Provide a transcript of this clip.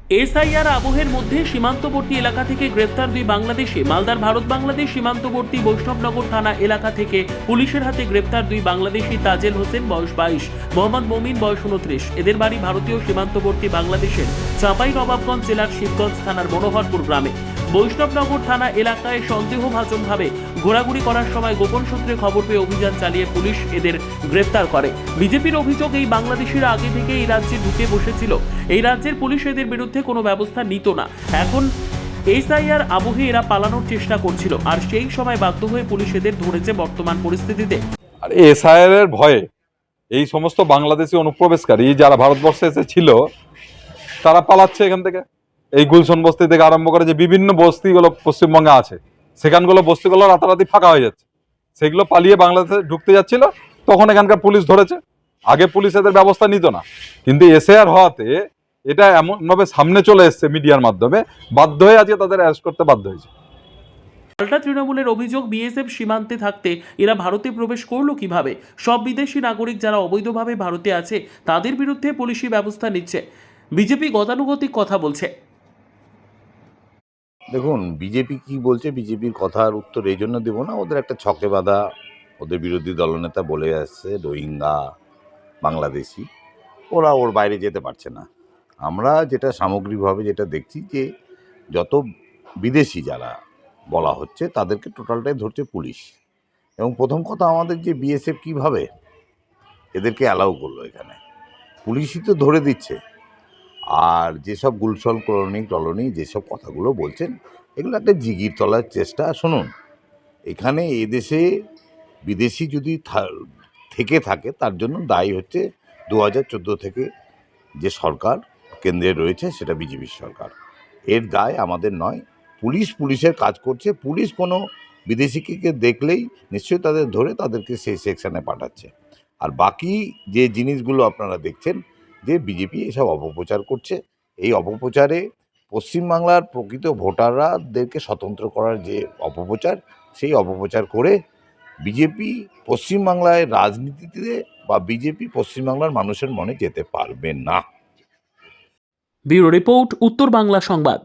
SIR আবহের মধ্যে সীমান্তবর্তী এলাকা থেকে গ্রেফতার দুই বাংলাদেশি। মালদার ভারত বাংলাদেশ সীমান্তবর্তী বৈষ্ণবনগর থানা এলাকা থেকে পুলিশের হাতে গ্রেফতার দুই বাংলাদেশি তাজেল হোসেন বয়স 22, মোহাম্মদ মমিন বয়স 29। এদের বাড়ি ভারতীয় সীমান্তবর্তী বাংলাদেশের চাঁপাইনবাবগঞ্জ জেলার শিবগঞ্জ থানার মনোহরপুর গ্রামে। বৈষ্ণবনগর থানা এলাকায় সন্দেহভাজনভাবে ঘোরাঘুরি করার সময় গোপন সূত্রে খবর পেয়ে অভিযান চালিয়ে পুলিশ এদের গ্রেফতার করে। বিজেপির অভিযোগ, এই বাংলাদেশিরা আগে থেকে এই রাজ্যে ঢুকে বসেছিল। এই রাজ্যের পুলিশ এদের বিরুদ্ধে কোনো ব্যবস্থা নিত না। এখন এসআইআর আবহে এরা পালানোর চেষ্টা করছিল, আর সেই সময় বাধ্য হয়ে পুলিশ এদের ধরেছে। বর্তমান পরিস্থিতিতে আর এসআইআর এর ভয়ে এই সমস্ত বাংলাদেশি অনুপ্রবেশকারী যারা ভারতবর্ষে এসে ছিল তারা পালাচ্ছে এখান থেকে। এই গুলশন বস্তি থেকে আরম্ভ করে যে বিভিন্ন বস্তিগুলো পশ্চিমবঙ্গে আছে, সেখানগুলো বস্তিগুলো রাতারাতি ফাঁকা হয়ে যাচ্ছে। সেগুলো পালিয়ে বাংলাদেশে ঢুকতে যাচ্ছিল, তখন এখানকার পুলিশ ধরেছে। আগে পুলিশ এদের ব্যবস্থা নিত না, কিন্তু এসআইআর হওয়াতে এটা এমনভাবে সামনে চলে এসছে মিডিয়ার মাধ্যমে, বাধ্য হয়ে আজকে তাদের অ্যারেস্ট করতে বাধ্য হয়েছে। পাল্টা তৃণমূলের অভিযোগ, বিএসএফ সীমান্তে থাকতে এরা ভারতে প্রবেশ করলো কিভাবে? সব বিদেশি নাগরিক যারা অবৈধভাবে ভারতে আছে তাদের বিরুদ্ধে পুলিশি ব্যবস্থা নিচ্ছে। বিজেপি গতানুগতিক কথা বলছে। দেখুন, বিজেপি কি বলছে, বিজেপির কথার উত্তর এই জন্য দেবো না, ওদের একটা ছকে বাঁধা ওদের বিরোধী দলনেতা বলে আসছে রোহিঙ্গা বাংলাদেশি, ওরা ওর বাইরে যেতে পারছে না। আমরা যেটা সামগ্রিকভাবে যেটা দেখছি যে যত বিদেশি যারা বলা হচ্ছে তাদেরকে টোটালটাই ধরছে পুলিশ। এবং প্রথম কথা, আমাদের যে বিএসএফ কীভাবে এদেরকে অ্যালাউ করলো, এখানে পুলিশই তো ধরে দিচ্ছে। আর যেসব গুলশন টলনি যেসব কথাগুলো বলছেন, এগুলো একটা জিগির তলার চেষ্টা। শুনুন, এখানে এদেশে বিদেশি যদি থেকে থাকে তার জন্য দায়ী হচ্ছে 2014 থেকে যে সরকার কেন্দ্রে রয়েছে সেটা বিজেপির সরকার। এর দায় আমাদের নয়। পুলিশের কাজ করছে। পুলিশ কোনো বিদেশিকে দেখলেই নিশ্চয়ই তাদের ধরে তাদেরকে সেই সেকশনে পাঠাচ্ছে। আর বাকি যে জিনিসগুলো আপনারা দেখছেন যে বিজেপি এসব অপপ্রচার করছে, এই অপপ্রচারে পশ্চিমবাংলার প্রকৃত ভোটারদেরকে স্বতন্ত্র করার যে অপপ্রচার, সেই অপপ্রচার করে বিজেপি পশ্চিমবাংলায় রাজনীতিতে বা বিজেপি পশ্চিমবাংলার মানুষের মনে যেতে পারবে না। ব্যুরো রিপোর্ট, উত্তর বাংলা সংবাদ।